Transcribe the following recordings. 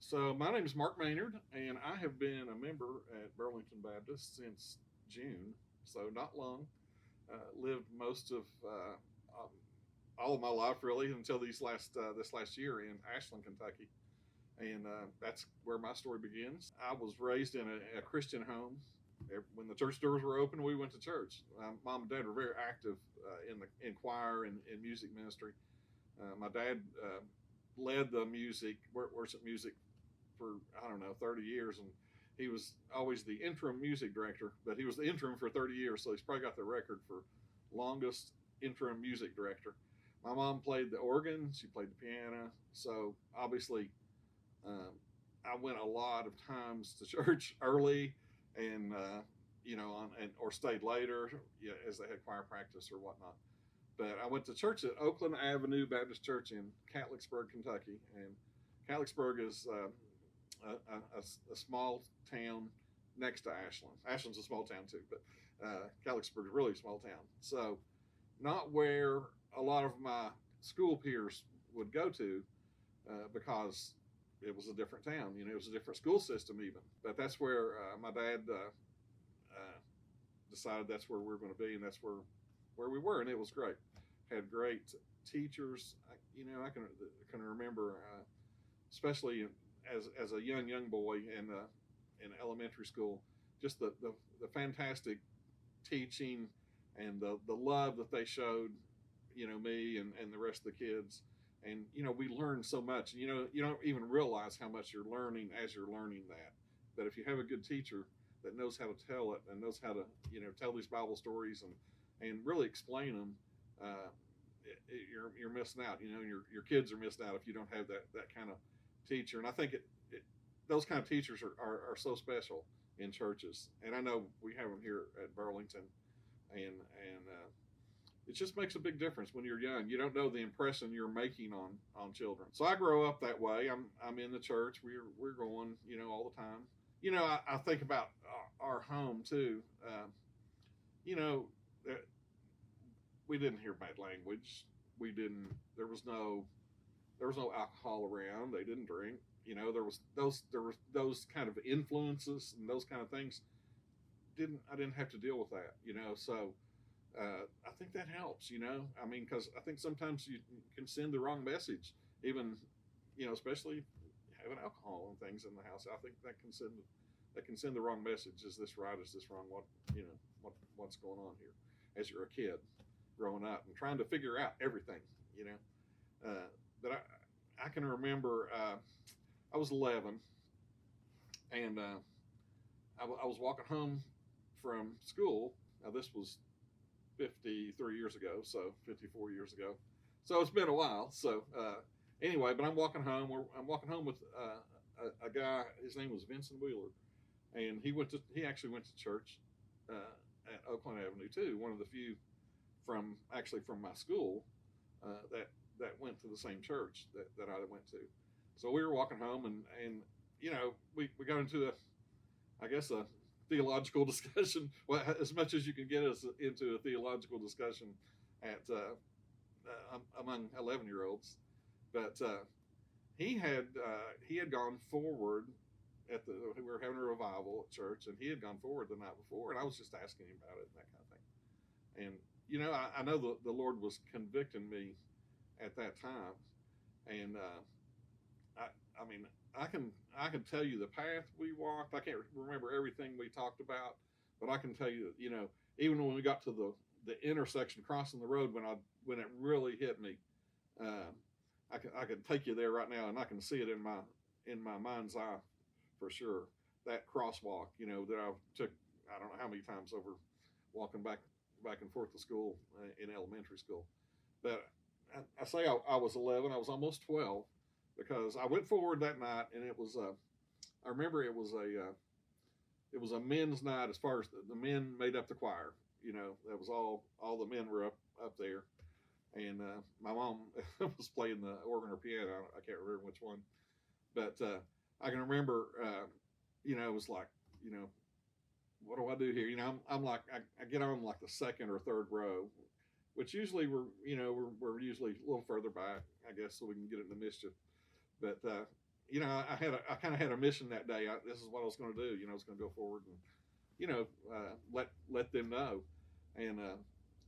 So my name is Mark Maynard, and I have been a member at Burlington Baptist since June, so not long. Lived most of um, all of my life really until this last year in Ashland, Kentucky, and that's where my story begins. I was raised in a Christian home. When the church doors were open, we went to church. Mom and Dad were very active in choir and in music ministry. My dad led the worship music for I don't know 30 years, and he was always the interim music director. But he was the interim for 30 years, so he's probably got the record for longest interim music director. My mom played the organ, she played the piano, so obviously um, I went a lot of times to church early, and or stayed later, yeah, as they had choir practice or whatnot. But I went to church at Oakland Avenue Baptist Church in Catlettsburg, Kentucky, and Catlettsburg is a small town next to Ashland. Ashland's a small town too, but Catlettsburg is really a small town. So not where a lot of my school peers would go to because it was a different town. It was a different school system even. But that's where my dad decided that's where we were going to be, and that's where we were, and it was great. Had great teachers. I can remember, especially as a young boy in elementary school, just the fantastic teaching and the love that they showed, me and the rest of the kids. And we learned so much. You don't even realize how much you're learning as you're learning that. But if you have a good teacher that knows how to tell it and knows how to tell these Bible stories and really explain them, you're missing out. Your kids are missing out if you don't have that kind of teacher. And I think those kind of teachers are so special in churches. And I know we have them here at Burlington, and it just makes a big difference when you're young. You don't know the impression you're making on children. So I grow up that way. I'm in the church. We're going all the time. I think about our home too. You know, we didn't hear bad language. We didn't. There was no alcohol around. They didn't drink. There was those kind of influences and those kind of things. I didn't have to deal with that. So I think that helps. I mean, because I think sometimes you can send the wrong message, even especially having alcohol and things in the house. I think that can send the wrong message. Is this right? Is this wrong? What's going on here? As you're a kid growing up and trying to figure out everything. But I can remember I was 11, and I was walking home from school. Now this was 53 years ago, so 54 years ago. So it's been a while. So anyway, but I'm walking home. I'm walking home with a guy. His name was Vincent Wheeler, and he actually went to church at Oakland Avenue too. One of the few from my school that went to the same church that I went to. So we were walking home, and we got into a theological discussion. Well, as much as you can get us into a theological discussion at among 11-year-olds. But he had gone forward we were having a revival at church, and he had gone forward the night before, and I was just asking him about it and that kind of thing. And I know the Lord was convicting me at that time, and I mean, I can tell you the path we walked. I can't remember everything we talked about, but I can tell you, even when we got to the intersection, crossing the road, when it really hit me, I can take you there right now, and I can see it in my mind's eye for sure. That crosswalk, that I took, I don't know how many times over, walking back and forth to school in elementary school. But I say I was 11. I was almost 12 because I went forward that night, and it was I remember it was a men's night as far as the men made up the choir. That was all the men were up there, and my mom was playing the organ or piano. I can't remember which one, but I can remember. It was like, what do I do here? I'm like, I get on like the second or third row, which usually we're usually a little further back, I guess, so we can get into mischief. But I kind of had a mission that day. This is what I was going to do. I was going to go forward and, let them know. And I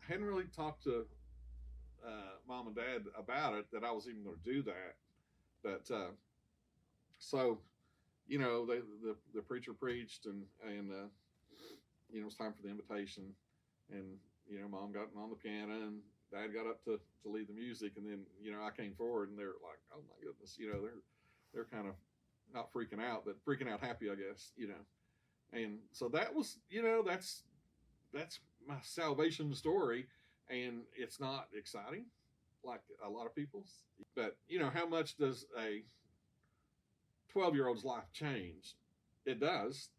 hadn't really talked to mom and dad about it, that I was even going to do that. But so, the preacher preached, and it was time for the invitation, and mom got on the piano, and dad got up to lead the music, and then I came forward, and they're like, oh my goodness, they're kind of not freaking out, but freaking out happy, I guess, and so that was, that's my salvation story, and it's not exciting like a lot of people's, but how much does a 12-year-old's life change? It does,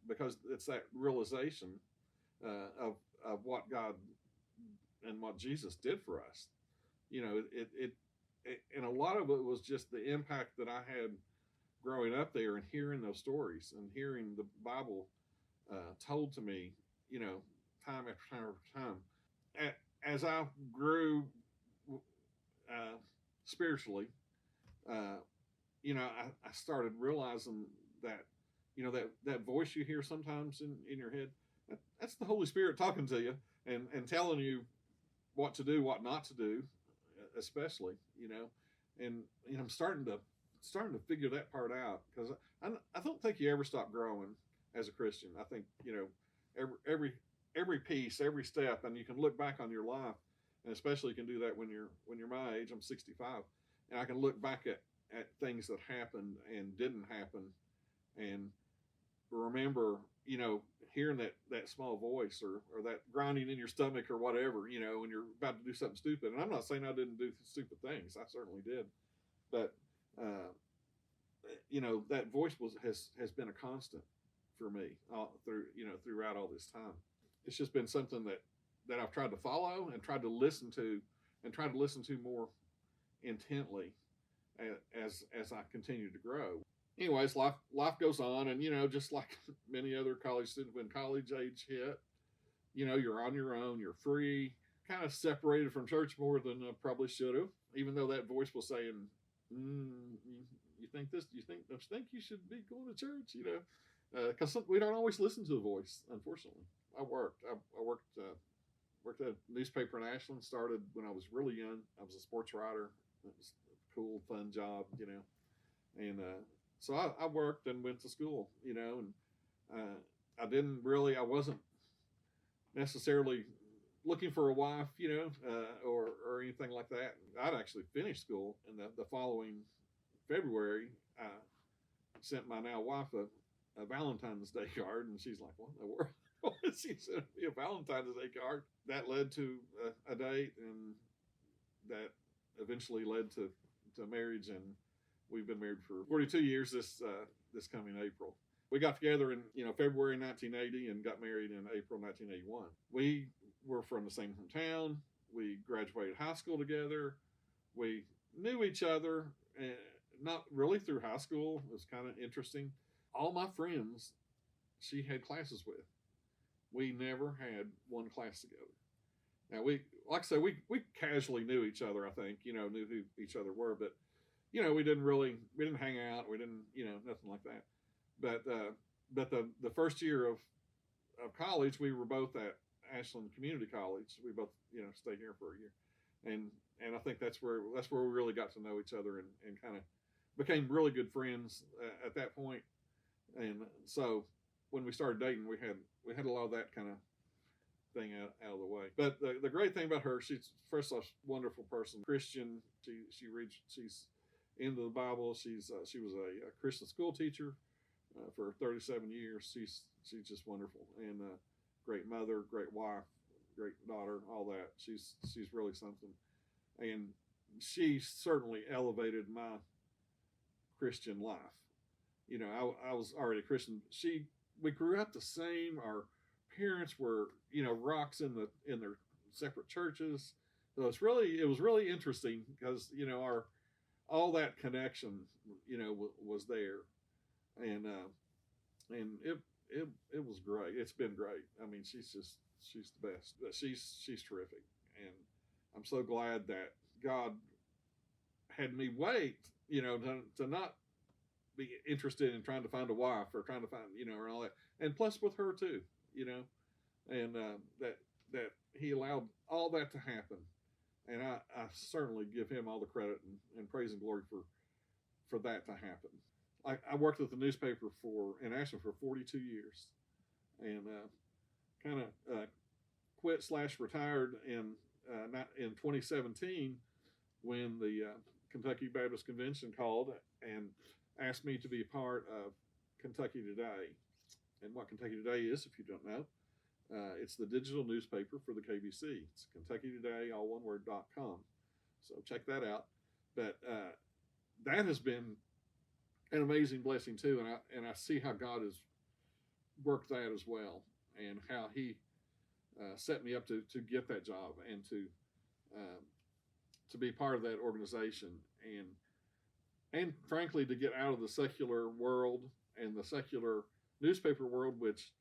because it's that realization of what God and what Jesus did for us. It and a lot of it was just the impact that I had growing up there, and hearing those stories, and hearing the Bible told to me, time after time after time. As I grew spiritually, I started realizing that, that voice you hear sometimes in your head, that's the Holy Spirit talking to you, and telling you what to do, what not to do, especially, and I'm starting to figure that part out, because I don't think you ever stop growing as a Christian. I think, every piece, every step, and you can look back on your life, and especially you can do that when you're my age. I'm 65, and I can look back at things that happened and didn't happen, and remember, hearing that small voice, or that grinding in your stomach, or whatever, when you're about to do something stupid. And I'm not saying I didn't do stupid things. I certainly did. But, that voice has been a constant for me throughout all this time. It's just been something that I've tried to follow, and tried to listen to more intently as I continue to grow. Anyways, life goes on, and just like many other college students, when college age hit, you're on your own, you're free, kind of separated from church more than I probably should have, even though that voice was saying, you think you should be going to church, because we don't always listen to the voice, unfortunately. I worked at a newspaper in Ashland. Started when I was really young. I was a sports writer. It was a cool, fun job, and so I worked and went to school, and I wasn't necessarily looking for a wife, or anything like that. I'd actually finished school, and the following February, I sent my now wife a Valentine's Day card, and she's like, "What in the world?" She sent me a Valentine's Day card. That led to a date, and that eventually led to marriage, and we've been married for 42 years this coming April. We got together in February 1980 and got married in April 1981. We were from the same hometown. We graduated high school together. We knew each other, not really through high school. It was kind of interesting. All my friends she had classes with. We never had one class together. Now like I said, we casually knew each other. I think knew who each other were, but we didn't hang out. We didn't nothing like that. But the first year of college, we were both at Ashland Community College. We both stayed here for a year, and I think that's where we really got to know each other, and kind of became really good friends at that point. And so when we started dating, we had a lot of that kind of thing out of the way. But the great thing about her, she's first off wonderful person, Christian. She's into the Bible. She was a Christian school teacher for 37 years. She's just wonderful, and great mother, great wife, great daughter, all that. She's really something, and she certainly elevated my Christian life. I was already a Christian. We grew up the same. Our parents were rocks in their separate churches. So it was really interesting, because all that connection was there, and it was great. It's been great. I mean, she's the best. She's terrific, and I'm so glad that God had me wait, to not be interested in trying to find a wife or trying to find, or all that. And plus with her too, and that he allowed all that to happen. And I certainly give him all the credit and praise and glory for that to happen. I worked at the newspaper in Ashland for 42 years, and kind of quit/retired in 2017 when the Kentucky Baptist Convention called and asked me to be a part of Kentucky Today. And what Kentucky Today is, if you don't know, it's the digital newspaper for the KBC. It's Kentucky Today, all one word.com. So check that out. But that has been an amazing blessing too, and I see how God has worked that as well, and how He set me up to get that job and to be part of that organization, and frankly to get out of the secular world and the secular newspaper world, which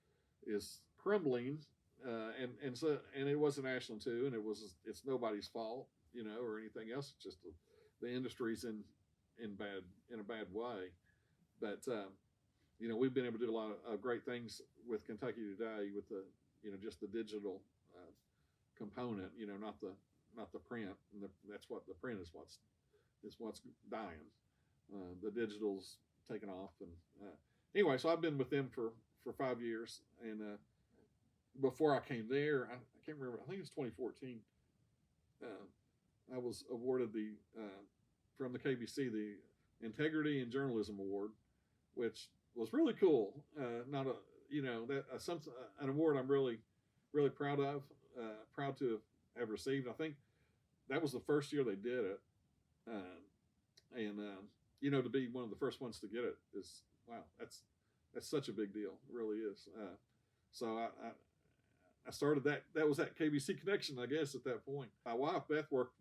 is crumbling, and it wasn't Ashland too, and it's nobody's fault, or anything else. It's just the industry's in a bad way. But we've been able to do a lot of great things with Kentucky Today, with the just the digital component, not the print. And that's what the print is what's dying. The digital's taken off, and anyway, so I've been with them for 5 years, and before I came there, I can't remember. I think it was 2014. I was awarded from the KBC the Integrity in Journalism Award, which was really cool. Not a an award I'm really really proud of, proud to have received. I think that was the first year they did it, and to be one of the first ones to get it is wow. That's such a big deal. It really is. So I started that. That was that KBC connection, I guess, at that point. My wife Beth worked,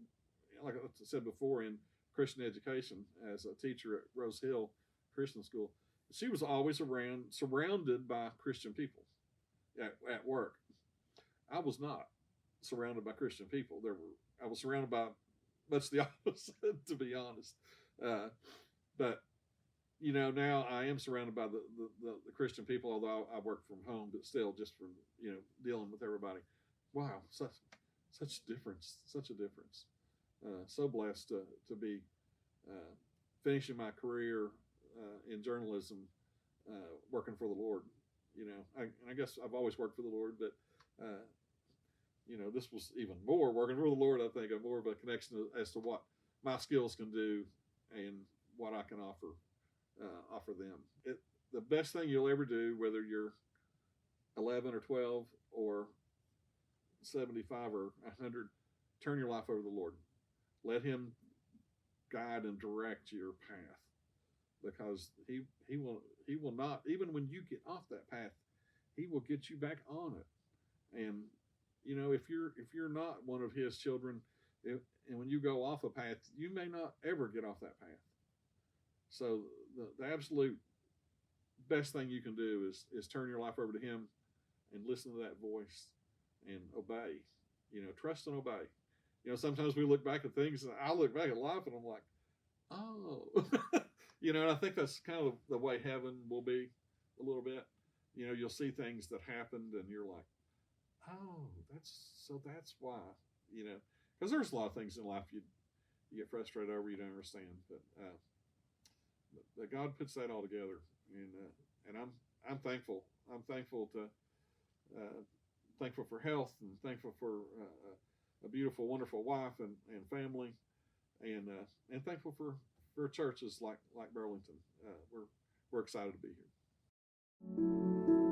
like I said before, in Christian education as a teacher at Rose Hill Christian School. She was always surrounded by Christian people at work. I was not surrounded by Christian people. I was surrounded by much the opposite, to be honest. But now I am surrounded by the Christian people, although I work from home, but still, just from dealing with everybody. Wow, such a difference. So blessed to be finishing my career in journalism, working for the Lord. I guess I've always worked for the Lord, but this was even more working for the Lord. I think more of a connection as to what my skills can do and what I can offer them. The best thing you'll ever do, whether you're 11 or 12 or 75 or 100, turn your life over to the Lord. Let Him guide and direct your path, because he will not, even when you get off that path, He will get you back on it. And if you're not one of His children, and when you go off a path, you may not ever get off that path. So the absolute best thing you can do is turn your life over to Him and listen to that voice and obey. Trust and obey. Sometimes we look back at things, and I look back at life, and I'm like, oh, and I think that's kind of the way heaven will be a little bit. You'll see things that happened, and you're like, oh, that's why. Because there's a lot of things in life you get frustrated over, you don't understand, but God puts that all together, and I'm thankful. I'm thankful thankful for health, and thankful for a beautiful, wonderful wife and family, and thankful for churches like Burlington. We're excited to be here.